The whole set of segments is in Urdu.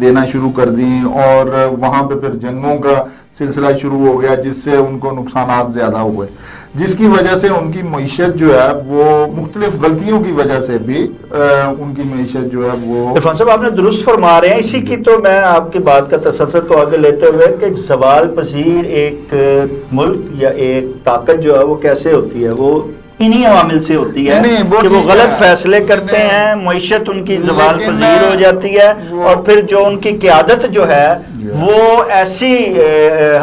دینا شروع کر دیں اور وہاں پہ پھر جنگوں کا سلسلہ شروع ہو گیا جس سے ان کو نقصانات زیادہ ہوئے، جس کی وجہ سے ان کی معیشت جو ہے وہ مختلف غلطیوں کی وجہ سے بھی ان کی معیشت جو ہے وہ... عرفان صاحب آپ نے درست فرما رہے ہیں. اسی کی تو میں آپ کی بات کا تسلسل کو آگے لیتے ہوئے کہ زوال پذیر ایک ملک یا ایک طاقت جو ہے وہ کیسے ہوتی ہے، وہ انہی عوامل سے ہوتی ہے کہ وہ غلط فیصلے کرتے ہیں، معیشت ان کی زوال پذیر ہو جاتی ہے، اور پھر جو ان کی قیادت جو ہے وہ ایسی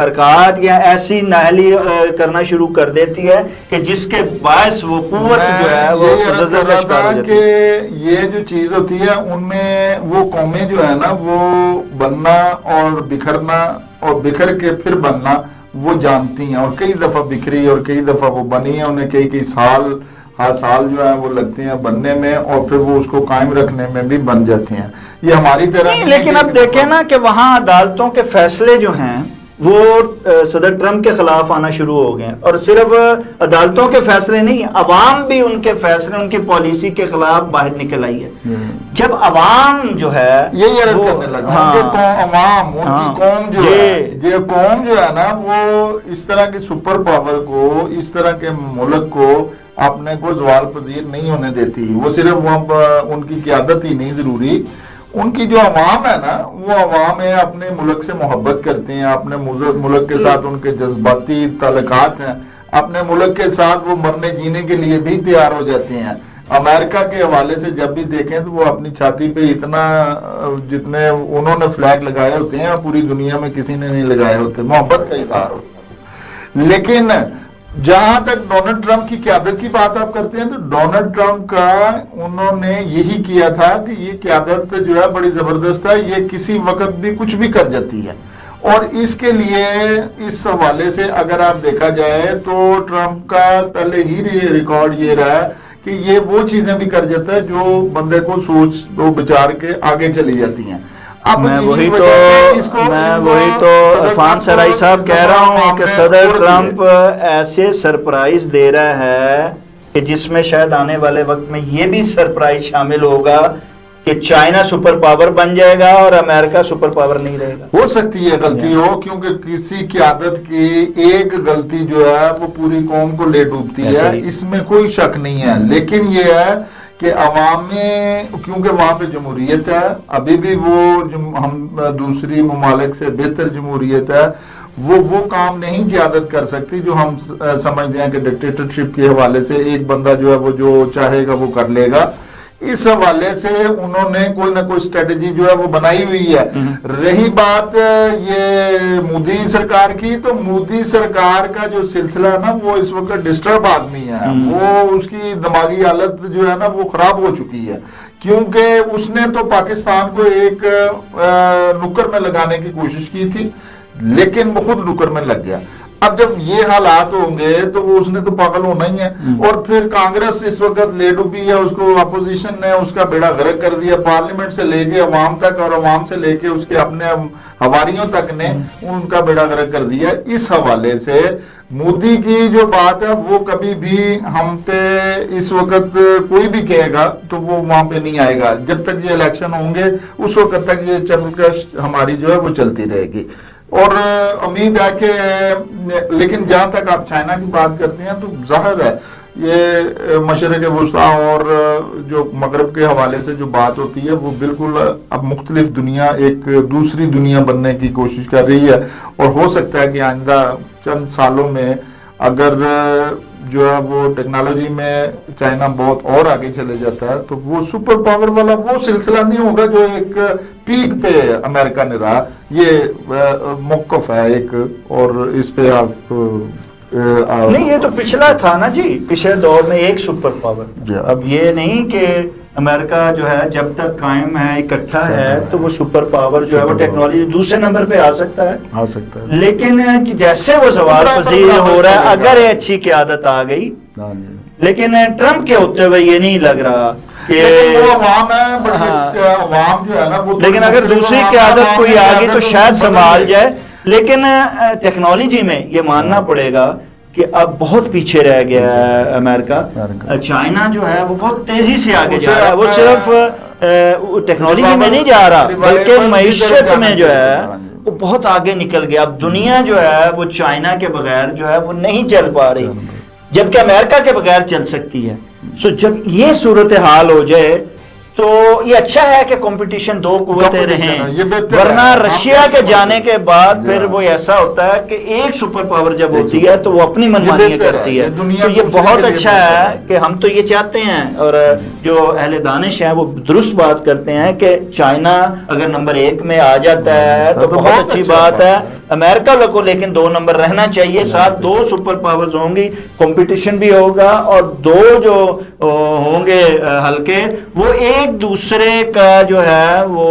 حرکات یا ایسی نااہلی کرنا شروع کر دیتی ہے کہ جس کے باعث وہ قوت جو ہے وہ زلزلے کا شکار ہو جاتی ہے. کہ یہ جو چیز ہوتی ہے ان میں وہ قومیں جو ہے نا وہ بننا اور بکھرنا اور بکھر کے پھر بننا وہ جانتی ہیں، اور کئی دفعہ بکھری اور کئی دفعہ وہ بنی ہیں، انہیں کئی سال جو ہے وہ لگتے ہیں بننے میں، اور پھر وہ اس کو قائم رکھنے میں بھی بن جاتی ہیں. یہ ہماری طرح نہیں، لیکن اب دیکھیں نا کہ وہاں عدالتوں کے فیصلے جو ہیں وہ صدر ٹرمپ کے خلاف آنا شروع ہو گئے ہیں، اور صرف عدالتوں کے فیصلے نہیں، عوام بھی ان کے فیصلے، ان کی پالیسی کے خلاف باہر نکل آئی ہے. جب عوام جو ہے یہی عرض کرنے لگا کہ عوام ان کی قوم جو ہے، یہ قوم جو ہے نا وہ اس طرح کے سپر پاور کو، اس طرح کے ملک کو اپنے کو زوال پذیر نہیں ہونے دیتی. وہ صرف ان کی قیادت ہی نہیں ضروری، ان کی جو عوام ہے نا وہ عوام ہے اپنے ملک سے محبت کرتے ہیں، اپنے ملک کے ساتھ ان کے جذباتی تعلقات ہیں، اپنے ملک کے ساتھ وہ مرنے جینے کے لیے بھی تیار ہو جاتے ہیں. امریکہ کے حوالے سے جب بھی دیکھیں تو وہ اپنی چھاتی پہ اتنا، جتنے انہوں نے فلیگ لگائے ہوتے ہیں پوری دنیا میں کسی نے نہیں لگائے ہوتے، محبت کا اظہار ہوتا ہے. لیکن جہاں تک ڈونلڈ ٹرمپ کی قیادت کی بات آپ کرتے ہیں تو ڈونلڈ ٹرمپ کا انہوں نے یہی کیا تھا کہ یہ قیادت جو ہے بڑی زبردست ہے، یہ کسی وقت بھی کچھ بھی کر جاتی ہے. اور اس کے لیے اس حوالے سے اگر آپ دیکھا جائے تو ٹرمپ کا پہلے ہی ریکارڈ یہ رہا کہ یہ وہ چیزیں بھی کر جاتا ہے جو بندے کو سوچ و بچار کے آگے چلی جاتی ہیں. میں وہی تو عرفان سرائی صاحب کہہ رہا ہوں کہ صدر ٹرمپ ایسے سرپرائز دے رہا ہے کہ جس میں شاید آنے والے وقت میں یہ بھی سرپرائز شامل ہوگا کہ چائنا سپر پاور بن جائے گا اور امریکہ سپر پاور نہیں رہے گا. ہو سکتی ہے غلطی ہو، کیونکہ کسی قیادت کی ایک غلطی جو ہے وہ پوری قوم کو لے ڈوبتی ہے، اس میں کوئی شک نہیں ہے. لیکن یہ ہے کہ عوام میں، کیونکہ وہاں پہ جمہوریت ہے، ابھی بھی وہ ہم دوسری ممالک سے بہتر جمہوریت ہے، وہ کام نہیں قیادت کر سکتی جو ہم سمجھتے ہیں کہ ڈکٹیٹرشپ کے حوالے سے ایک بندہ جو ہے وہ جو چاہے گا وہ کر لے گا. اس حوالے سے انہوں نے کوئی نہ کوئی اسٹریٹجی جو ہے وہ بنائی ہوئی ہے. رہی بات یہ مودی سرکار کی، تو مودی سرکار کا جو سلسلہ ہے نا وہ اس وقت ڈسٹرب آدمی ہے، وہ اس کی دماغی حالت جو ہے نا وہ خراب ہو چکی ہے، کیونکہ اس نے تو پاکستان کو ایک نکر میں لگانے کی کوشش کی تھی لیکن وہ خود نکر میں لگ گیا. اب جب یہ حالات ہوں گے تو وہ اس نے تو پاگل ہونا ہی ہے. اور پھر کانگریس اس وقت لے ڈوبی ہے، اس کو اپوزیشن نے اس کا بیڑا غرق کر دیا، پارلیمنٹ سے لے کے عوام تک اور عوام سے لے کے اس کے اپنے حواریوں تک نے ان کا بیڑا غرق کر دیا. اس حوالے سے مودی کی جو بات ہے وہ کبھی بھی ہم پہ اس وقت کوئی بھی کہے گا تو وہ وہاں پہ نہیں آئے گا. جب تک یہ الیکشن ہوں گے اس وقت تک یہ چلکش ہماری جو ہے وہ چلتی رہے گی. اور امید ہے کہ، لیکن جہاں تک آپ چائنا کی بات کرتے ہیں تو ظاہر ہے یہ مشرق وسطیٰ اور جو مغرب کے حوالے سے جو بات ہوتی ہے وہ بالکل اب مختلف دنیا، ایک دوسری دنیا بننے کی کوشش کر رہی ہے. اور ہو سکتا ہے کہ آئندہ چند سالوں میں اگر جو ہے وہ ٹیکنالوجی میں چائنا بہت اور آگے چلے جاتا ہے تو وہ سپر پاور والا وہ سلسلہ نہیں ہوگا جو ایک پیک پہ امریکہ نے رہا. یہ موقف ہے ایک، اور اس پہ آپ نہیں، یہ تو پچھلا تھا نا جی، پچھلے دور میں ایک سپر پاور. اب یہ نہیں کہ امریکہ جو ہے جب تک قائم ہے، اکٹھا ہے، تو وہ سپر پاور جو ہے وہ ٹیکنالوجی دوسرے نمبر پہ آ سکتا ہے. لیکن جیسے وہ زوال پذیر ہو رہا ہے، اگر یہ اچھی قیادت آ گئی، لیکن ٹرمپ کے ہوتے ہوئے یہ نہیں لگ رہا کہ لیکن اگر دوسری قیادت کوئی آ گئی تو شاید سنبھال جائے. لیکن ٹیکنالوجی میں یہ ماننا پڑے گا کہ اب بہت پیچھے رہ گیا ہے امریکہ. چائنا جو ہے وہ بہت تیزی سے آگے جا رہا ہے. وہ صرف ٹیکنالوجی میں نہیں جا رہا بلکہ معیشت میں جو ہے وہ بہت آگے نکل گیا. اب دنیا جو ہے وہ چائنا کے بغیر جو ہے وہ نہیں چل پا رہی, جبکہ امریکہ کے بغیر چل سکتی ہے. سو جب یہ صورتحال ہو جائے تو یہ اچھا ہے کہ کمپٹیشن دو قوتیں رہیں, ورنہ رشیا کے جانے کے بعد پھر وہ ایسا ہوتا ہے کہ ایک سپر پاور جب ہوتی ہے تو وہ اپنی منمانیاں کرتی ہے. تو یہ بہت اچھا ہے کہ ہم تو یہ چاہتے ہیں, اور جو اہل دانش ہیں وہ درست بات کرتے ہیں کہ چائنا اگر نمبر 1 میں آ جاتا ہے تو بہت اچھی بات ہے. امریکہ کو لیکن 2 نمبر رہنا چاہیے, ساتھ 2 سپر پاورز ہوں گی, کمپٹیشن بھی ہوگا, اور 2 جو ہوں گے حلقے وہ ایک دوسرے کا جو ہے وہ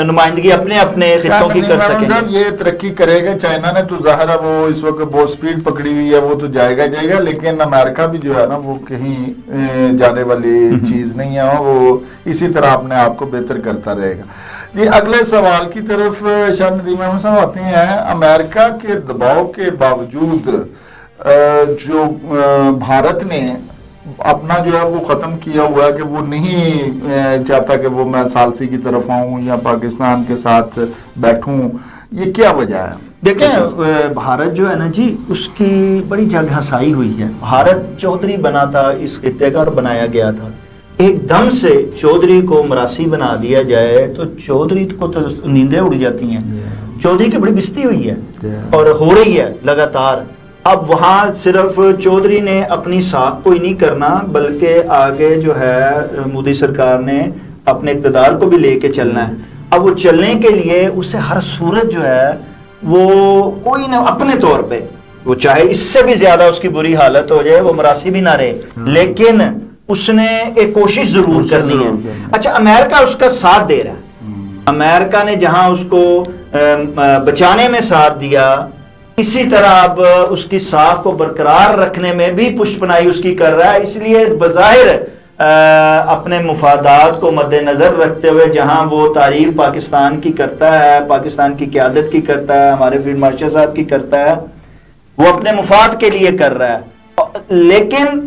نمائندگی اپنے اپنے خطوں کی کر سکیں گے. یہ ترقی کرے گا. چائنا نے تو ظاہر ہے وہ اس وقت بہت سپیڈ پکڑی ہوئی ہے, وہ تو جائے گا, لیکن امریکہ بھی جو ہے نا وہ کہیں جانے والی چیز نہیں ہے, وہ اسی طرح اپنے آپ کو بہتر کرتا رہے گا. یہ اگلے سوال کی طرف شاہ ندیم احمد صاحب آتے ہیں. امریکہ کے دباؤ کے باوجود جو بھارت نے اپنا جو ہے وہ ختم کیا ہوا ہے کہ وہ نہیں چاہتا کہ وہ میں ثالثی کی طرف آؤں یا پاکستان کے ساتھ بیٹھوں, یہ کیا وجہ ہے؟ دیکھیں بھارت جو ہے نا جی اس کی بڑی جگ ہنسائی ہوئی ہے. بھارت چودھری بنا تھا اس خطے کا اور بنایا گیا تھا. ایک دم سے چودھری کو مراسی بنا دیا جائے تو چودھری کو تو نیندیں اڑ جاتی ہیں. چودھری کی بڑی بستی ہوئی ہے اور ہو رہی ہے لگاتار. اب وہاں صرف چودھری نے اپنی ساکھ کو ہی نہیں کرنا بلکہ آگے جو ہے مودی سرکار نے اپنے اقتدار کو بھی لے کے چلنا ہے. اب وہ چلنے کے لیے اسے ہر صورت جو ہے وہ کوئی نہ اپنے طور پہ, وہ چاہے اس سے بھی زیادہ اس کی بری حالت ہو جائے, وہ مراسی بھی نہ رہے, لیکن اس نے ایک کوشش ضرور کرنی ہے. اچھا امریکہ اس کا ساتھ دے رہا ہے. امریکہ نے جہاں اس کو بچانے میں ساتھ دیا, اسی طرح اب اس کی ساکھ کو برقرار رکھنے میں بھی پشت پناہی اس کی کر رہا ہے. اس لیے بظاہر اپنے مفادات کو مد نظر رکھتے ہوئے جہاں وہ تعریف پاکستان کی کرتا ہے, پاکستان کی قیادت کی کرتا ہے, ہمارے فیلڈ مارشل صاحب کی کرتا ہے, وہ اپنے مفاد کے لیے کر رہا ہے, لیکن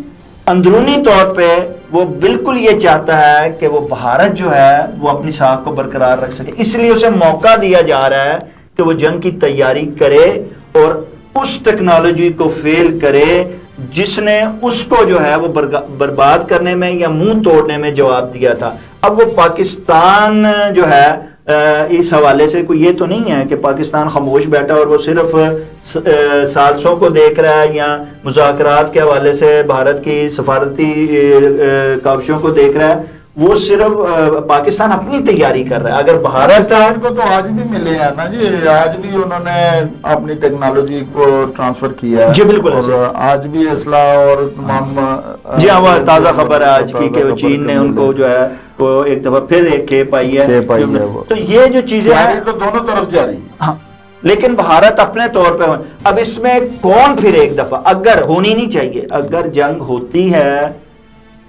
اندرونی طور پہ وہ بالکل یہ چاہتا ہے کہ وہ بھارت جو ہے وہ اپنی ساکھ کو برقرار رکھ سکے. اس لیے اسے موقع دیا جا رہا ہے کہ وہ جنگ کی تیاری کرے اور اس ٹیکنالوجی کو فیل کرے جس نے اس کو جو ہے وہ برباد کرنے میں یا منہ توڑنے میں جواب دیا تھا. اب وہ پاکستان جو ہے اس حوالے سے کوئی یہ تو نہیں ہے کہ پاکستان خاموش بیٹھا اور وہ صرف ثالثوں کو دیکھ رہا ہے یا مذاکرات کے حوالے سے بھارت کی سفارتی کاوشوں کو دیکھ رہا ہے. وہ صرف پاکستان اپنی تیاری کر رہا ہے. اگر بھارت کو تو آج بھی ملے ہیں نا جی, آج بھی انہوں نے اپنی ٹیکنالوجی کو ٹرانسفر کیا ہے. جی بالکل, اور آج بھی اسلحہ اور تمام جی ہاں وہ تازہ خبر ہے آج کی کہ چین نے ان کو جو ہے وہ ایک دفعہ پھر ایک کھیپ آئی ہے. تو یہ جو چیزیں ہیں تو دونوں طرف جاری, ہاں, لیکن بھارت اپنے طور پہ. اب اس میں کون پھر ایک دفعہ, اگر ہونی نہیں چاہیے, اگر جنگ ہوتی ہے,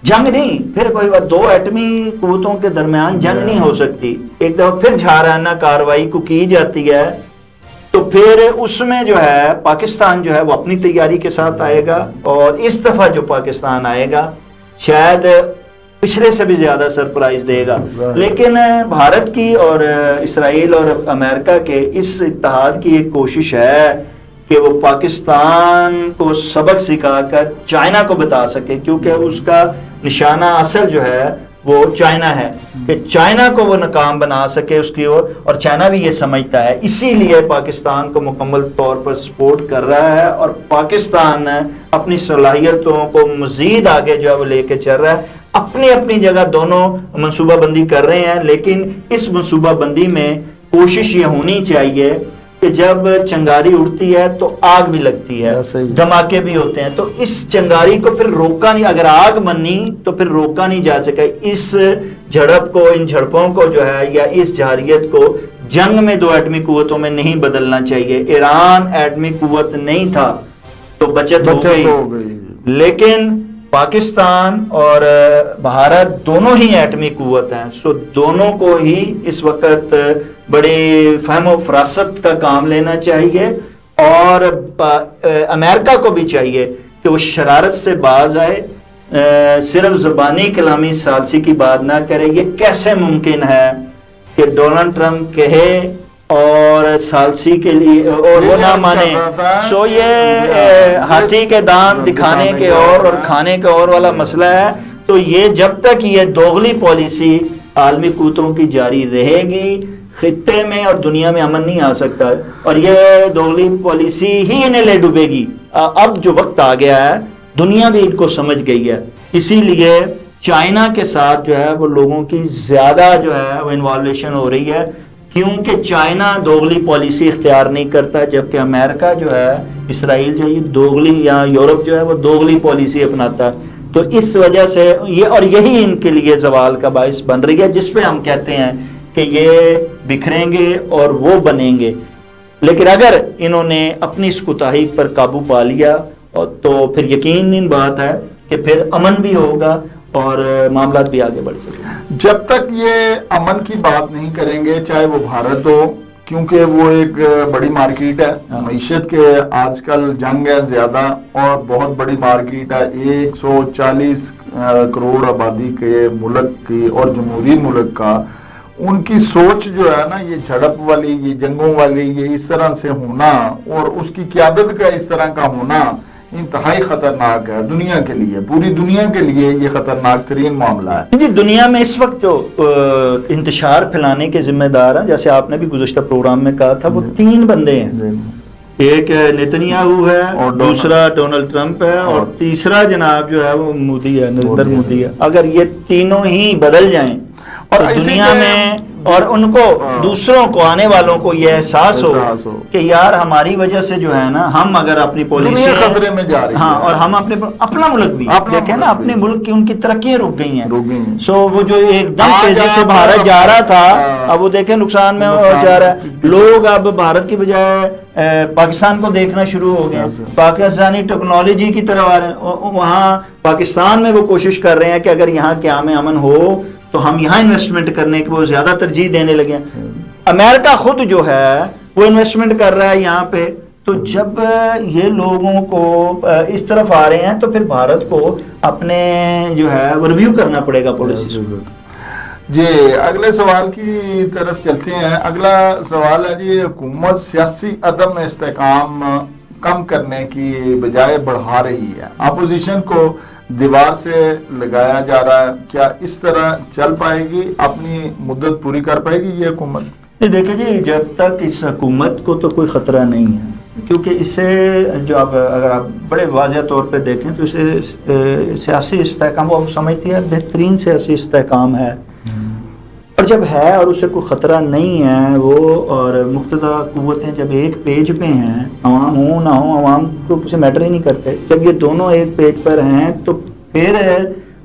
جنگ نہیں پھر 2 ایٹمی قوتوں کے درمیان جنگ نہیں ہو سکتی, ایک دفعہ پھر جھارانہ کاروائی کو کی جاتی ہے تو پھر اس میں جو ہے پاکستان جو ہے وہ اپنی تیاری کے ساتھ آئے گا, اور اس دفعہ جو پاکستان آئے گا شاید پچھلے سے بھی زیادہ سرپرائز دے گا. لیکن بھارت کی اور اسرائیل اور امریکہ کے اس اتحاد کی ایک کوشش ہے کہ وہ پاکستان کو سبق سکھا کر چائنا کو بتا سکے, کیونکہ اس کا نشانہ اصل جو ہے وہ چائنا ہے, کہ چائنا کو وہ ناکام بنا سکے اس کی اور چائنا بھی یہ سمجھتا ہے. اسی لیے پاکستان کو مکمل طور پر سپورٹ کر رہا ہے اور پاکستان اپنی صلاحیتوں کو مزید آگے جو ہے وہ لے کے چل رہا ہے. اپنی اپنی جگہ دونوں منصوبہ بندی کر رہے ہیں, لیکن اس منصوبہ بندی میں کوشش یہ ہونی چاہیے کہ جب چنگاری اڑتی ہے تو آگ بھی لگتی ہے, دھماکے بھی ہوتے ہیں, تو اس چنگاری کو پھر روکا نہیں, اگر آگ بنی تو پھر روکا نہیں جا سکا. اس جھڑپ کو, ان جھڑپوں کو جو ہے یا اس جارحیت کو جنگ میں 2 ایٹمی قوتوں میں نہیں بدلنا چاہیے. ایران ایٹمی قوت نہیں تھا تو بچت ہو گئی, لیکن پاکستان اور بھارت دونوں ہی ایٹمی قوت ہیں. سو دونوں کو ہی اس وقت بڑی فہم و فراست کا کام لینا چاہیے اور امریکہ کو بھی چاہیے کہ وہ شرارت سے باز آئے، صرف زبانی کلامی ثالثی کی بات نہ کرے۔ یہ کیسے ممکن ہے کہ ڈونلڈ ٹرمپ کہے اور ثالثی کے لیے اور وہ نہ مانے؟ سو یہ ہاتھی کے دانت دکھانے کے اور کھانے کے اور والا مسئلہ ہے۔ تو یہ جب تک یہ دوغلی پالیسی عالمی قوتوں کی جاری رہے گی، خطے میں اور دنیا میں امن نہیں آ سکتا، اور یہ دوغلی پالیسی ہی انہیں لے ڈوبے گی۔ اب جو وقت آ گیا ہے، دنیا بھی ان کو سمجھ گئی ہے، اسی لیے چائنا کے ساتھ جو ہے وہ لوگوں کی زیادہ جو ہے وہ انوالویشن ہو رہی ہے، کیونکہ چائنا دوغلی پالیسی اختیار نہیں کرتا، جبکہ امریکہ جو ہے، اسرائیل جو ہے، یہ دوغلی، یا یورپ جو ہے وہ دوغلی پالیسی اپناتا ہے۔ تو اس وجہ سے یہ، اور یہی ان کے لیے زوال کا باعث بن رہی ہے، جس پہ ہم کہتے ہیں کہ یہ بکھریں گے اور وہ بنیں گے۔ لیکن اگر انہوں نے اپنی اس کوتاہی پر قابو پا لیا تو پھر یقیناً بات ہے کہ پھر امن بھی ہوگا اور معاملات بھی آگے بڑھ سکیں گے۔ جب تک یہ امن کی بات نہیں کریں گے، چاہے وہ بھارت ہو، کیونکہ وہ ایک بڑی مارکیٹ ہے، معیشت کے آج کل جنگ ہے زیادہ، اور بہت بڑی مارکیٹ ہے، 140 کروڑ آبادی کے ملک کی اور جمہوری ملک کا، ان کی سوچ جو ہے نا، یہ جھڑپ والی، یہ جنگوں والی، یہ اس طرح سے ہونا، اور اس کی قیادت کا اس طرح کا ہونا انتہائی خطرناک ہے دنیا کے لیے، پوری دنیا کے لیے یہ خطرناک ترین معاملہ ہے۔ جی، دنیا میں اس وقت جو انتشار پھیلانے کے ذمہ دار ہیں، جیسے آپ نے بھی گزشتہ پروگرام میں کہا تھا، وہ 3 بندے ہیں، ایک نیتنیاہو ہے، اور دوسرا ڈونلڈ ٹرمپ ہے، اور تیسرا جناب جو ہے وہ مودی ہے، نریندر مودی ہے۔ اگر یہ تینوں ہی بدل جائیں اور دنیا میں، اور ان کو دوسروں کو، آنے والوں کو یہ احساس ہو کہ یار ہماری وجہ سے جو ہے نا، ہم اگر اپنی پالیسی خطرے میں جا رہی ہے، ہاں، اور ہم اپنا ملک بھی دیکھیں نا، اپنے ملک کی ان کی ترقیاں رک گئی ہیں۔ سو وہ جو ایک دم تیزی سے بھارت جا رہا تھا، اب وہ دیکھیں نقصان میں جا رہا ہے۔ لوگ اب بھارت کی بجائے پاکستان کو دیکھنا شروع ہو گئے، پاکستانی ٹیکنالوجی کی طرف آ رہے ہیں، وہاں پاکستان میں وہ کوشش کر رہے ہیں کہ اگر یہاں قیام امن ہو تو ہم یہاں انویسٹمنٹ کرنے کو وہ زیادہ ترجیح دینے لگے ہیں۔ امریکہ خود جو ہے وہ انویسٹمنٹ کر رہا ہے یہاں پہ۔ تو جب یہ لوگوں کو اس طرف آ رہے ہیں تو پھر بھارت کو اپنے جو ہے وہ ریویو کرنا پڑے گا پالیسی۔ جی، اگلے سوال کی طرف چلتے ہیں۔ اگلا سوال ہے جی، حکومت سیاسی عدم استحکام کم کرنے کی بجائے بڑھا رہی ہے، اپوزیشن کو دیوار سے لگایا جا رہا ہے، کیا اس طرح چل پائے گی، اپنی مدت پوری کر پائے گی یہ حکومت؟ دیکھیں جی، جب تک اس حکومت کو تو کوئی خطرہ نہیں ہے، کیونکہ اسے جو اگر آپ بڑے واضح طور پہ دیکھیں تو اسے سیاسی استحکام، وہ سمجھتی ہے بہترین سیاسی استحکام ہے، اور جب ہے اور اسے کوئی خطرہ نہیں ہے وہ، اور مقتدر قوتیں جب ایک پیج پہ ہیں، عوام ہوں نہ ہوں، عوام کو کچھ میٹر ہی نہیں کرتے، جب یہ دونوں ایک پیج پر ہیں تو پھر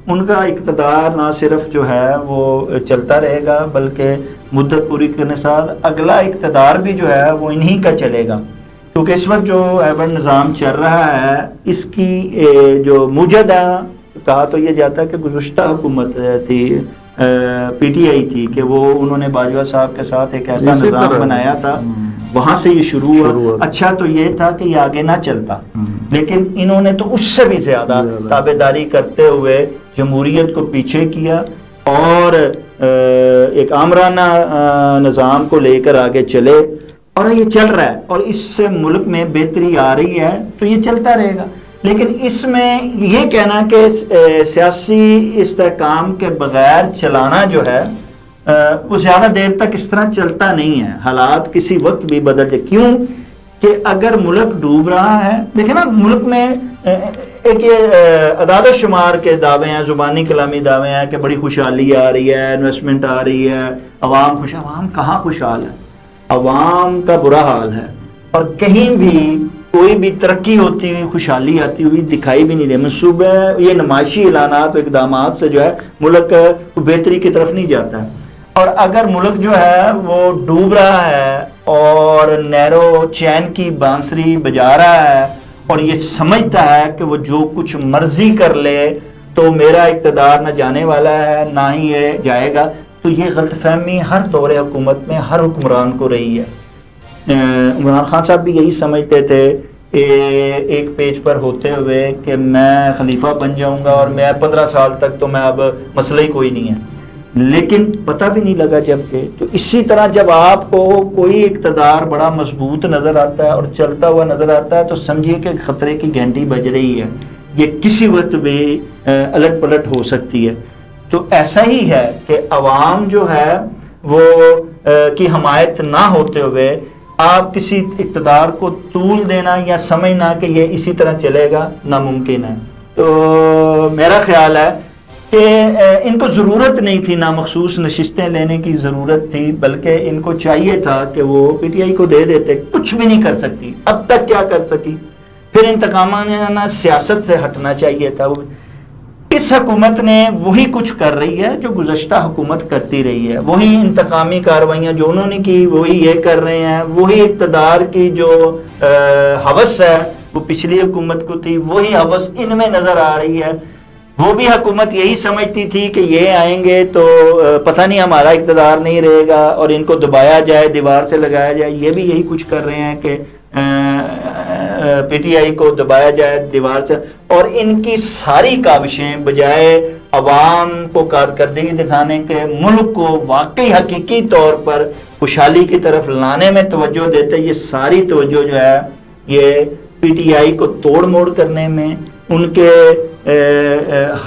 ان کا اقتدار نہ صرف جو ہے وہ چلتا رہے گا، بلکہ مدت پوری کرنے ساتھ اگلا اقتدار بھی جو ہے وہ انہی کا چلے گا، کیونکہ اس وقت جو ایبٹ نظام چل رہا ہے اس کی جو موجد ہے، کہا تو یہ جاتا ہے کہ گزشتہ حکومت تھی، پی ٹی آئی تھی، کہ وہ انہوں نے باجوہ صاحب کے ساتھ ایک ایسا نظام بنایا تھا، وہاں سے یہ شروع ہوا۔ اچھا تو یہ تھا کہ یہ آگے نہ چلتا، لیکن انہوں نے تو اس سے بھی زیادہ تابعداری کرتے ہوئے جمہوریت کو پیچھے کیا اور ایک آمرانہ نظام کو لے کر آگے چلے، اور یہ چل رہا ہے، اور اس سے ملک میں بہتری آ رہی ہے، تو یہ چلتا رہے گا۔ لیکن اس میں یہ کہنا کہ سیاسی استحکام کے بغیر چلانا جو ہے وہ زیادہ دیر تک اس طرح چلتا نہیں ہے، حالات کسی وقت بھی بدل جائے۔ کیوں کہ اگر ملک ڈوب رہا ہے، دیکھیں نا، ملک میں ایک یہ اعداد و شمار کے دعوے ہیں، زبانی کلامی دعوے ہیں کہ بڑی خوشحالی آ رہی ہے، انویسٹمنٹ آ رہی ہے، عوام خوش ہے۔ عوام کہاں خوشحال ہے؟ عوام کا برا حال ہے، اور کہیں بھی کوئی بھی ترقی ہوتی ہوئی، خوشحالی آتی ہوئی دکھائی بھی نہیں دے۔ منصوبے، یہ نمائشی اعلانات و اقدامات سے جو ہے ملک بہتری کی طرف نہیں جاتا ہے، اور اگر ملک جو ہے وہ ڈوب رہا ہے اور نیرو چین کی بانسری بجا رہا ہے، اور یہ سمجھتا ہے کہ وہ جو کچھ مرضی کر لے تو میرا اقتدار نہ جانے والا ہے نہ ہی یہ جائے گا، تو یہ غلط فہمی ہر دور حکومت میں ہر حکمران کو رہی ہے۔ عمران خان صاحب بھی یہی سمجھتے تھے ایک پیج پر ہوتے ہوئے کہ میں خلیفہ بن جاؤں گا اور میں 15 سال تک تو میں اب مسئلہ ہی کوئی نہیں ہے، لیکن پتہ بھی نہیں لگا جب کہ تو اسی طرح جب آپ کو کوئی اقتدار بڑا مضبوط نظر آتا ہے اور چلتا ہوا نظر آتا ہے تو سمجھیے کہ خطرے کی گھنٹی بج رہی ہے، یہ کسی وقت بھی الٹ پلٹ ہو سکتی ہے۔ تو ایسا ہی ہے کہ عوام جو ہے وہ کی حمایت نہ ہوتے ہوئے آپ کسی اقتدار کو طول دینا یا سمجھنا کہ یہ اسی طرح چلے گا ناممکن ہے۔ تو میرا خیال ہے کہ ان کو ضرورت نہیں تھی نامخصوص نشستیں لینے کی ضرورت تھی، بلکہ ان کو چاہیے تھا کہ وہ پی ٹی آئی کو دے دیتے، کچھ بھی نہیں کر سکتی، اب تک کیا کر سکی، پھر انتقامانہ سیاست سے ہٹنا چاہیے تھا۔ اس حکومت نے وہی کچھ کر رہی ہے جو گزشتہ حکومت کرتی رہی ہے، وہی انتقامی کارروائیاں جو انہوں نے کی وہی یہ کر رہے ہیں، وہی اقتدار کی جو ہوس ہے وہ پچھلی حکومت کو تھی، وہی ہوس ان میں نظر آ رہی ہے۔ وہ بھی حکومت یہی سمجھتی تھی کہ یہ آئیں گے تو پتہ نہیں ہمارا اقتدار نہیں رہے گا اور ان کو دبایا جائے، دیوار سے لگایا جائے، یہ بھی یہی کچھ کر رہے ہیں کہ پی ٹی آئی کو دبایا جائے دیوار سے، اور ان کی ساری کاوشیں بجائے عوام کو کارکردگی دکھانے کے، ملک کو واقعی حقیقی طور پر خوشحالی کی طرف لانے میں توجہ دیتے، یہ ساری توجہ جو ہے یہ پی ٹی آئی کو توڑ موڑ کرنے میں، ان کے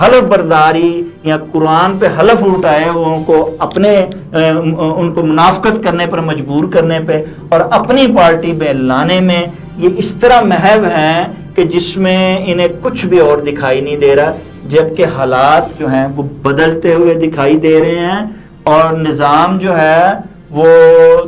حلف برداری یا قرآن پہ حلف اٹھائے ان کو اپنے ان کو منافقت کرنے پر مجبور کرنے پہ اور اپنی پارٹی پہ لانے میں، یہ اس طرح محو ہیں کہ جس میں انہیں کچھ بھی اور دکھائی نہیں دے رہا، جبکہ حالات جو ہیں وہ بدلتے ہوئے دکھائی دے رہے ہیں اور نظام جو ہے وہ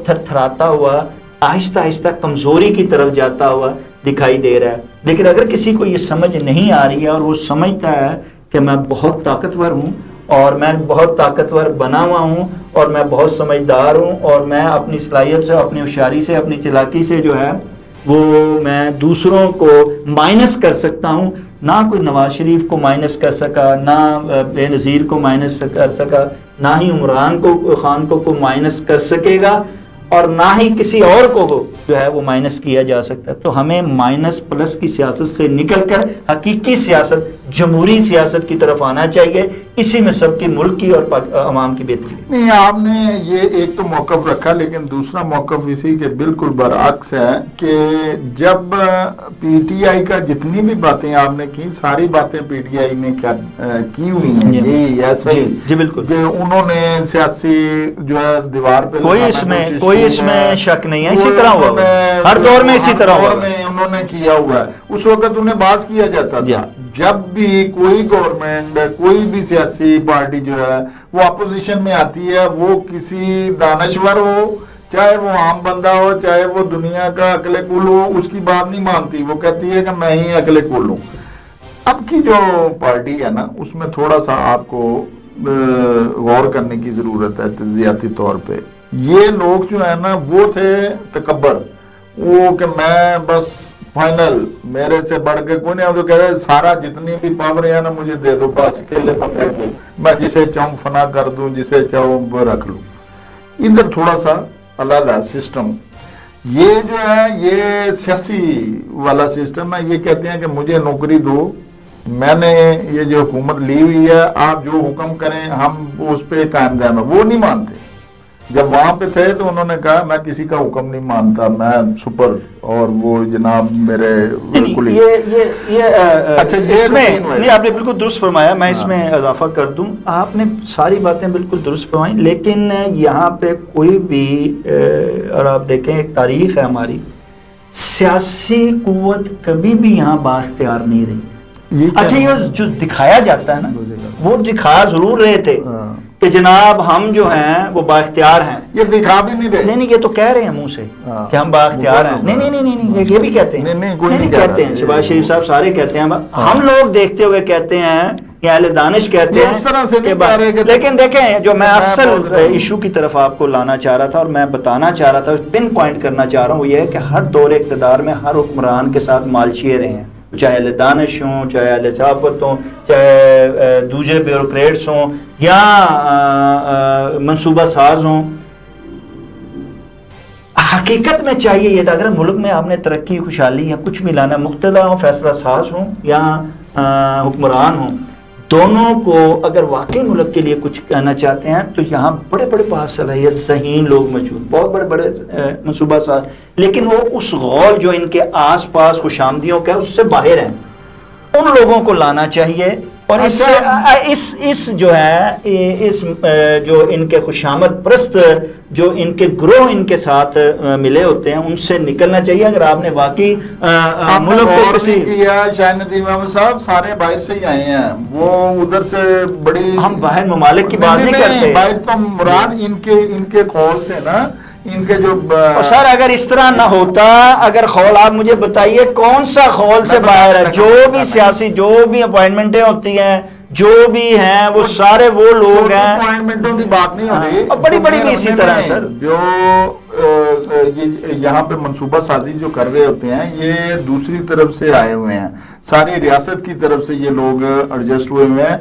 تھر تھراتا ہوا آہستہ آہستہ کمزوری کی طرف جاتا ہوا دکھائی دے رہا ہے۔ لیکن اگر کسی کو یہ سمجھ نہیں آ رہی ہے اور وہ سمجھتا ہے کہ میں بہت طاقتور ہوں اور میں بہت طاقتور بنا ہوا ہوں اور میں بہت سمجھدار ہوں اور میں اپنی صلاحیت سے، اپنی ہوشیاری سے، اپنی چلاکی سے جو ہے وہ میں دوسروں کو مائنس کر سکتا ہوں، نہ کوئی نواز شریف کو مائنس کر سکا، نہ بے نظیر کو مائنس کر سکا، نہ ہی عمران خان کو مائنس کر سکے گا، اور نہ ہی کسی اور کو جو ہے وہ مائنس کیا جا سکتا ہے۔ تو ہمیں مائنس پلس کی سیاست سے نکل کر حقیقی سیاست، جمہوری سیاست کی طرف آنا چاہیے، اسی میں سب کی ملک کی اور عوام کی بہتری۔ نہیں، آپ نے یہ ایک تو موقف رکھا، لیکن دوسرا موقف اسی کے بالکل برعکس ہے کہ جب پی ٹی آئی کا جتنی بھی باتیں آپ نے کی، ساری باتیں پی ٹی آئی نے کی ہوئی ہیں، یہی ایسا ہی جی بالکل، کہ انہوں نے سیاسی جو ہے دیوار پہ کوئی اس میں شک نہیں ہے، اسی طرح ہوا ہر دور میں، اسی طرح ہوا انہوں نے کیا ہوا ہے۔ اس وقت انہیں باز کیا جاتا تھا جب بھی کوئی گورنمنٹ، کوئی بھی سیاسی پارٹی جو ہے وہ اپوزیشن میں آتی ہے، وہ کسی دانشور ہو، چاہے وہ عام بندہ ہو، چاہے وہ دنیا کا عقل کل ہو، اس کی بات نہیں مانتی، وہ کہتی ہے کہ میں ہی عقل کل ہوں۔ اب کی جو پارٹی ہے نا، اس میں تھوڑا سا آپ کو غور کرنے کی ضرورت ہے تجزیاتی طور پہ۔ یہ لوگ جو ہے نا وہ تھے تکبر، وہ کہ میں بس فائنل، میرے سے بڑھ کے کوئی نہیں، تو کہہ رہے سارا جتنی بھی پاور ہے نا مجھے دے دو، بس اکیلے بندے کو میں جسے چاہوں فنا کر دوں، جسے چاہوں وہ رکھ لوں۔ ادھر تھوڑا سا علیحدہ سسٹم، یہ جو ہے یہ سیاسی والا سسٹم ہے، یہ کہتے ہیں کہ مجھے نوکری دو، میں نے یہ جو حکومت لی ہوئی ہے، آپ جو حکم کریں ہم اس پہ قائم دائم ہیں۔ وہ نہیں مانتے، جب وہاں پہ تھے تو انہوں نے کہا میں کسی کا حکم نہیں مانتا، میں سپر، اور وہ جناب میرے بالکل اس میں نہیں، آپ نے بالکل درست فرمایا، میں اس میں اضافہ کر دوں، آپ نے ساری باتیں بالکل درست فرمائیں، لیکن یہاں پہ کوئی بھی اور آپ دیکھیں ایک تاریخ ہے ہماری، سیاسی قوت کبھی بھی یہاں بااختیار نہیں رہی۔ اچھا، یہ جو دکھایا جاتا ہے نا، وہ دکھا ضرور رہے تھے کہ جناب ہم جو ہیں وہ بااختیار ہیں، یہ دکھا بھی نہیں رہے، نہیں یہ تو کہہ رہے ہیں منہ سے کہ ہم بااختیار ہیں، نہیں یہ بھی کہتے ہیں، نہیں کہتے ہیں، شہباز شریف صاحب سارے کہتے ہیں، ہم لوگ دیکھتے ہوئے کہتے ہیں، یا اہل دانش کہتے ہیں، لیکن دیکھیں جو میں اصل ایشو کی طرف آپ کو لانا چاہ رہا تھا اور میں بتانا چاہ رہا تھا، پن پوائنٹ کرنا چاہ رہا ہوں، وہ یہ ہے کہ ہر دور اقتدار میں ہر حکمران کے ساتھ مالچیے رہے ہیں، چاہے اہل دانش ہوں، چاہے اہل صحافت ہوں، چاہے دوسرے بیوروکریٹس ہوں یا منصوبہ ساز ہوں، حقیقت میں چاہیے یہ تھا، اگر ملک میں آپ نے ترقی، خوشحالی یا کچھ بھی لانا، مقتدر ہوں، فیصلہ ساز ہوں یا حکمران ہوں، دونوں کو اگر واقعی ملک کے لیے کچھ کہنا چاہتے ہیں تو یہاں بڑے بڑے باصلاحیت ذہین لوگ موجود، بہت بڑے بڑے منصوبہ ساز، لیکن وہ اس غول جو ان کے آس پاس خوش آمدیوں کا اس سے باہر ہیں، ان لوگوں کو لانا چاہیے، اور اس سے اس جو ہے اس جو ان کے خوشامد پرست جو ان کے گروہ ان کے ساتھ ملے ہوتے ہیں ان سے نکلنا چاہیے۔ اگر آپ نے واقعی ملک کو کسی کیا، شاہد ندیم احمد صاحب سارے باہر سے ہی آئے ہیں، وہ ادھر سے بڑی، ہم باہر ممالک کی بات نہیں کرتے، باہر تو مراد ان کے قول سے نا، ان کے جو سر اگر اس طرح نہ ہوتا، اگر خول آپ مجھے بتائیے کون سا خول سے باہر ہے؟ جو بھی سیاسی، جو بھی اپوائنٹمنٹیں ہوتی ہیں، جو بھی ہیں، وہ سارے وہ لوگ ہیں، اپوائنٹمنٹوں کی بات نہیں ہو رہی، بڑی بڑی بھی اسی طرح ہے سر، جو یہاں پہ منصوبہ سازی جو کر رہے ہوتے ہیں یہ دوسری طرف سے آئے ہوئے ہیں، ساری ریاست کی طرف سے یہ لوگ ایڈجسٹ ہوئے ہوئے ہیں۔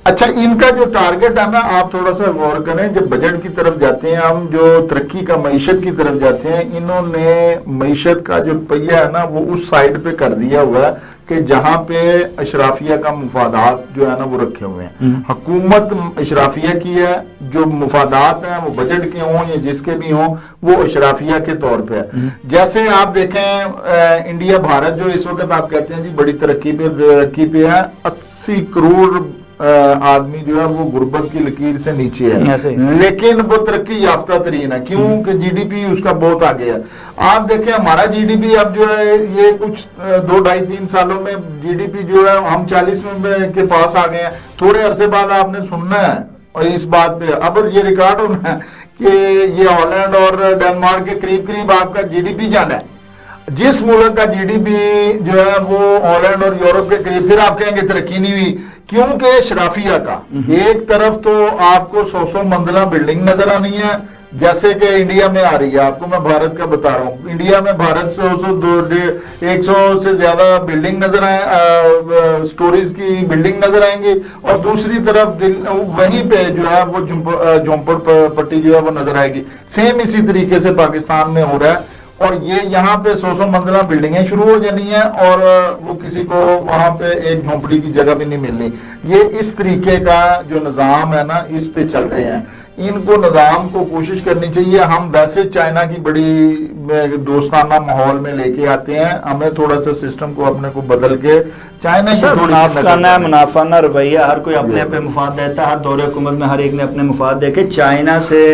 اچھا، ان کا جو ٹارگٹ ہے نا، آپ تھوڑا سا غور کریں، جب بجٹ کی طرف جاتے ہیں ہم، جو ترقی کا، معیشت کی طرف جاتے ہیں، انہوں نے معیشت کا جو پہیہ ہے نا وہ اس سائڈ پہ کر دیا ہوا ہے کہ جہاں پہ اشرافیہ کا مفادات جو ہے نا وہ رکھے ہوئے ہیں۔ حکومت اشرافیہ کی ہے، جو مفادات ہیں وہ بجٹ کے ہوں یا جس کے بھی ہوں وہ اشرافیہ کے طور پہ ہے۔ جیسے آپ دیکھیں انڈیا بھارت جو اس وقت آپ کہتے ہیں جی بڑی ترقی پہ ہے، 80 کروڑ آدمی جو ہے وہ غربت کی لکیر سے نیچے ہے، لیکن وہ ترقی یافتہ ترین ہے، کیوں کہ جی ڈی پی اس کا بہت آگے ہے۔ آپ دیکھیں ہمارا جی ڈی پی اب جو ہے یہ کچھ 2 ڈھائی 3 سالوں میں جی ڈی پی جو ہے ہم 40 کے پاس آ گئے ہیں، تھوڑے عرصے بعد آپ نے سننا ہے اور اس بات پہ اب یہ ریکارڈ ہونا ہے کہ یہ ہالینڈ اور ڈنمارک کے قریب آپ کا جی ڈی پی جانا ہے۔ جس ملک کا جی ڈی پی جو ہے وہ ہالینڈ اور یورپ کے قریب، پھر آپ کہیں گے ترقی نہیں ہوئی، کیونکہ شرافیہ کا ایک طرف تو آپ کو 100 منزلہ بلڈنگ نظر آنی ہے، جیسے کہ انڈیا میں آ رہی ہے، آپ کو میں بھارت کا بتا رہا ہوں، انڈیا میں بھارت سے 100 سے زیادہ بلڈنگ نظر آئیں، سٹوریز کی بلڈنگ نظر آئیں گی، اور دوسری طرف وہیں پہ جو ہے وہ جھونپڑ پٹی جو ہے وہ نظر آئے گی۔ سیم اسی طریقے سے پاکستان میں ہو رہا ہے، اور یہ یہاں پہ 100 منزلہ بلڈنگیں شروع ہو جانی ہیں اور وہ کسی کو وہاں پہ ایک جھونپڑی کی جگہ بھی نہیں ملنی۔ یہ اس طریقے کا جو نظام ہے نا اس پہ چل رہے ہیں، ان کو نظام کو کوشش کرنی چاہیے۔ ہم ویسے چائنا کی بڑی دوستانہ ماحول میں لے کے آتے ہیں، ہمیں تھوڑا سا سسٹم کو اپنے کو بدل کے چائنا کی منافقانہ رویہ، ہر کوئی اپنے اپنے مفاد دیتا ہے، ہر دور حکومت میں ہر ایک نے اپنے مفاد دیکھے، چائنا سے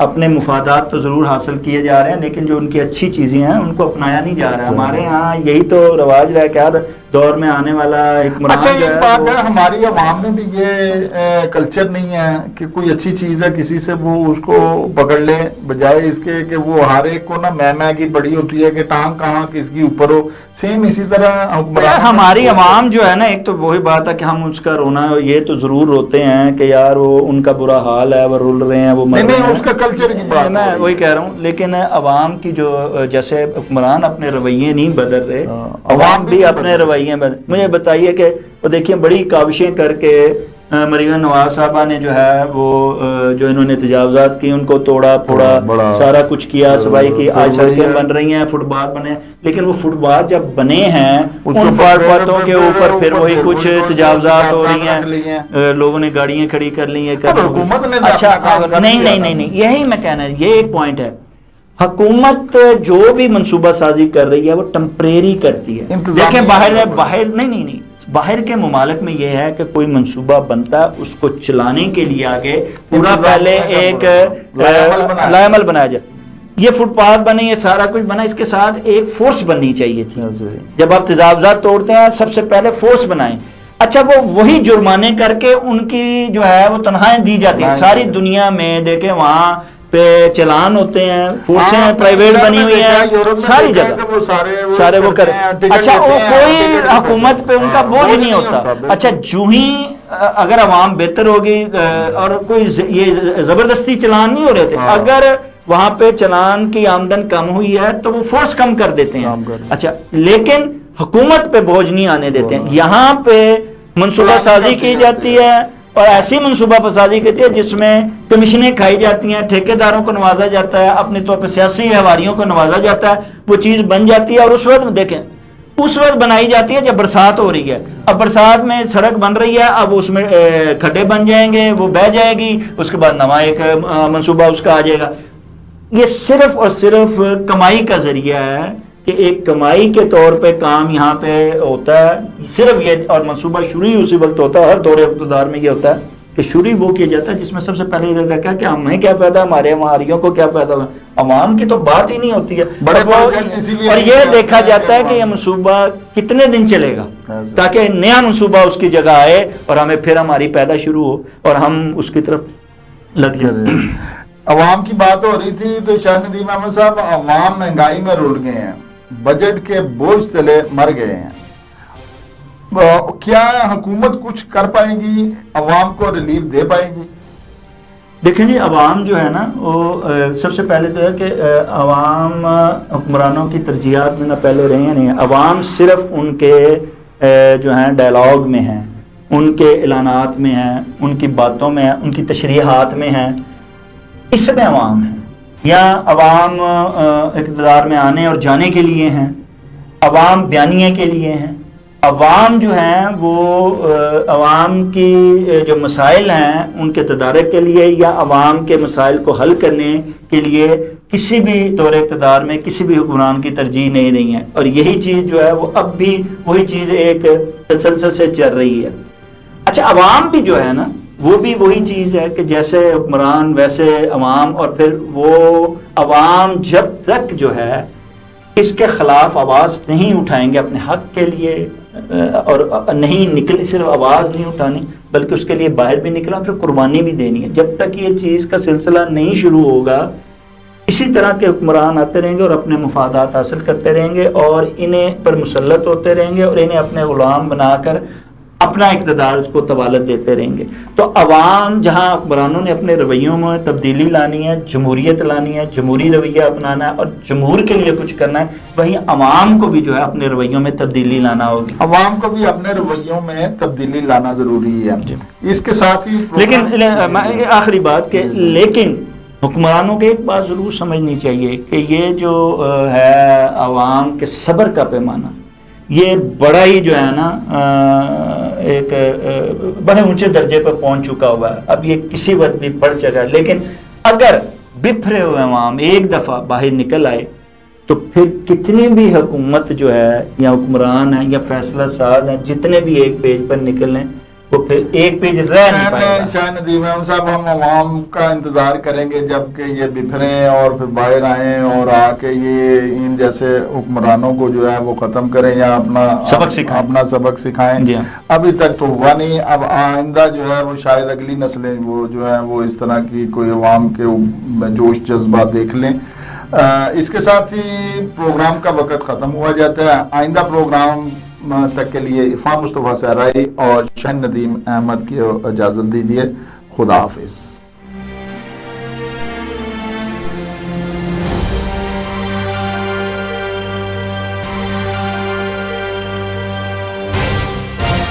اپنے مفادات تو ضرور حاصل کیے جا رہے ہیں لیکن جو ان کی اچھی چیزیں ہیں ان کو اپنایا نہیں جا رہا ہے۔ ہمارے ہاں یہی تو رواج رہا کہ ہر دور میں آنے والا حکمران اچھا ایک بات ہے، ہماری عوام میں بھی یہ کلچر نہیں ہے کہ کوئی اچھی چیز ہے کسی سے وہ اس کو پکڑ لے، بجائے اس کے کہ وہ ہر ایک کو نا میں کی پڑی ہوتی ہے کہ ٹانگ کہاں کس کی اوپر ہو۔ سیم اسی طرح یار ہماری عوام جو ہے نا، ایک تو وہی بات ہے کہ ہم اس کا رونا یہ تو ضرور روتے ہیں کہ یار وہ ان کا برا حال ہے، وہ رول رہے ہیں، وہ مر رہے ہیں، اس کا کلچر کی بات میں وہی کہہ رہا ہوں۔ لیکن عوام کی جو جیسے حکمران اپنے رویے نہیں بدل رہے، عوام بھی اپنے رویے بدل۔ مجھے بتائیے کہ وہ دیکھیے بڑی کاوشیں کر کے مریم نواز صاحبہ نے جو ہے وہ جو انہوں نے تجاوزات کی ان کو توڑا پھوڑا، سارا کچھ کیا، صفائی کی، آج سڑکیں بن رہی ہیں، فٹ پاتھ بنے، لیکن وہ فٹ پاتھ جب بنے ہیں ان فٹ پاتھوں کے اوپر پھر وہی کچھ تجاوزات ہو رہی ہیں، لوگوں نے گاڑیاں کھڑی کر لی ہیں۔ اچھا نہیں، یہی میں کہنا ہے، یہ ایک پوائنٹ ہے، حکومت جو بھی منصوبہ سازی کر رہی ہے وہ ٹمپریری کرتی ہے۔ دیکھیں باہر نہیں باہر کے ممالک میں یہ ہے کہ کوئی منصوبہ بنتا ہے اس کو چلانے کے لیے آگے پورا پہلے ایک لائحہ بنایا جائے۔ یہ فٹ پاتھ بنے، یہ سارا کچھ بنا، اس کے ساتھ ایک فورس بننی چاہیے تھی۔ جب آپ تجاوزات توڑتے ہیں سب سے پہلے فورس بنائیں۔ اچھا وہ وہی جرمانے کر کے ان کی جو ہے وہ تنخواہیں دی جاتی ہیں ساری دنیا میں، دیکھیں وہاں پہ چلان ہوتے ہیں، فورسیں پرائیویٹ بنی ہوئی ہیں ساری جگہ، سارے وہ کریں۔ اچھا وہ کوئی حکومت پہ ان کا بوجھ نہیں ہوتا۔ اچھا جو ہی اگر عوام بہتر ہوگی اور کوئی یہ زبردستی چلان نہیں ہو رہے تھے، اگر وہاں پہ چلان کی آمدن کم ہوئی ہے تو وہ فورس کم کر دیتے ہیں۔ اچھا لیکن حکومت پہ بوجھ نہیں آنے دیتے ہیں، یہاں پہ منصوبہ سازی کی جاتی ہے اور ایسی منصوبہ پسازی کی ہے جس میں کمیشنیں کھائی جاتی ہیں، ٹھیکیداروں کو نوازا جاتا ہے، اپنے طور پہ سیاسی حواریوں کو نوازا جاتا ہے، وہ چیز بن جاتی ہے، اور اس وقت دیکھیں اس وقت بنائی جاتی ہے جب برسات ہو رہی ہے. اب برسات میں سڑک بن رہی ہے، اب اس میں کھڈے بن جائیں گے، وہ بہہ جائے گی، اس کے بعد نواں ایک منصوبہ اس کا آ جائے گا. یہ صرف اور صرف کمائی کا ذریعہ ہے کہ ایک کمائی کے طور پہ کام یہاں پہ ہوتا ہے صرف یہ. اور منصوبہ شروع ہی اسی وقت ہوتا ہے، ہر دور اقتدار میں یہ ہوتا ہے کہ شروع وہ کیا جاتا ہے جس میں سب سے پہلے یہ دیکھا کہ ہمیں کیا فائدہ، ہمارے ہماریوں کو کیا فائدہ ہوا. عوام کی تو بات ہی نہیں ہوتی ہے. اور یہ دیکھا جاتا ہے کہ یہ منصوبہ کتنے دن چلے گا تاکہ نیا منصوبہ اس کی جگہ آئے اور ہمیں پھر ہماری پیدا شروع ہو اور ہم اس کی طرف لگ جائیں. عوام کی بات ہو رہی تھی تو شاہ ندیم احمد صاحب، عوام مہنگائی میں رول گئے ہیں، بجٹ کے بوجھ تلے مر گئے ہیں. کیا حکومت کچھ کر پائے گی، عوام کو ریلیف دے پائے گی؟ دیکھیں جی، عوام جو ہے نا وہ سب سے پہلے تو ہے کہ عوام حکمرانوں کی ترجیحات میں نہ پہلے رہے ہیں نہیں. عوام صرف ان کے جو ہیں ڈائلاگ میں ہیں، ان کے اعلانات میں ہیں، ان کی باتوں میں ہیں، ان کی تشریحات میں ہیں، اس میں عوام ہیں. یا عوام اقتدار میں آنے اور جانے کے لیے ہیں، عوام بیانیے کے لیے ہیں. عوام جو ہیں وہ عوام کی جو مسائل ہیں ان کے تدارک کے لیے یا عوام کے مسائل کو حل کرنے کے لیے کسی بھی دور اقتدار میں کسی بھی حکمران کی ترجیح نہیں رہی ہے. اور یہی چیز جو ہے وہ اب بھی وہی چیز ایک تسلسل سے چل رہی ہے. اچھا، عوام بھی جو ہے نا وہ بھی وہی چیز ہے کہ جیسے حکمران ویسے عوام. اور پھر وہ عوام جب تک جو ہے اس کے خلاف آواز نہیں اٹھائیں گے اپنے حق کے لیے، اور نہیں نکل صرف آواز نہیں اٹھانی بلکہ اس کے لیے باہر بھی نکلا، پھر قربانی بھی دینی ہے. جب تک یہ چیز کا سلسلہ نہیں شروع ہوگا اسی طرح کے حکمران آتے رہیں گے اور اپنے مفادات حاصل کرتے رہیں گے اور انہیں پر مسلط ہوتے رہیں گے اور انہیں اپنے غلام بنا کر اپنا اقتدار اس کو طوالت دیتے رہیں گے. تو عوام جہاں حکمرانوں نے اپنے رویوں میں تبدیلی لانی ہے، جمہوریت لانی ہے، جمہوری رویہ اپنانا ہے اور جمہور کے لیے کچھ کرنا ہے، وہیں عوام کو بھی جو ہے اپنے رویوں میں تبدیلی لانا ہوگی. عوام کو بھی اپنے رویوں میں تبدیلی لانا ضروری ہے. اس کے ساتھ ہی لیکن آخری بات کہ لیکن حکمرانوں کے ایک بات ضرور سمجھنی چاہیے کہ یہ جو ہے عوام کے صبر کا پیمانہ یہ بڑا ہی جو ہے نا ایک بڑے اونچے درجے پر پہنچ چکا ہوا ہے. اب یہ کسی وقت بھی بڑھ چکا ہے. لیکن اگر بپھرے ہوئے عوام ایک دفعہ باہر نکل آئے تو پھر کتنی بھی حکومت جو ہے یا حکمران ہیں یا فیصلہ ساز ہیں جتنے بھی ایک پیج پر نکلیں وہ پھر ایک پیج رہ نہیں پائے گا. شاہ ندیم احمد صاحب، ہم عوام کا انتظار کریں گے جب کہ یہ بکھریں اور پھر باہر آئیں اور آ کے یہ ان جیسے حکمرانوں کو جو ہے وہ ختم کریں یا اپنا سبق سکھائیں. ابھی تک تو ہوا نہیں. اب آئندہ جو ہے وہ شاید اگلی نسلیں وہ جو ہے وہ اس طرح کی کوئی عوام کے جوش جذبات دیکھ لیں. اس کے ساتھ ہی پروگرام کا وقت ختم ہوا جاتا ہے. آئندہ پروگرام تک کے لیے عرفان مصطفیٰ صحرائی اور شاہ ندیم احمد کی اجازت دیجیے. خدا حافظ.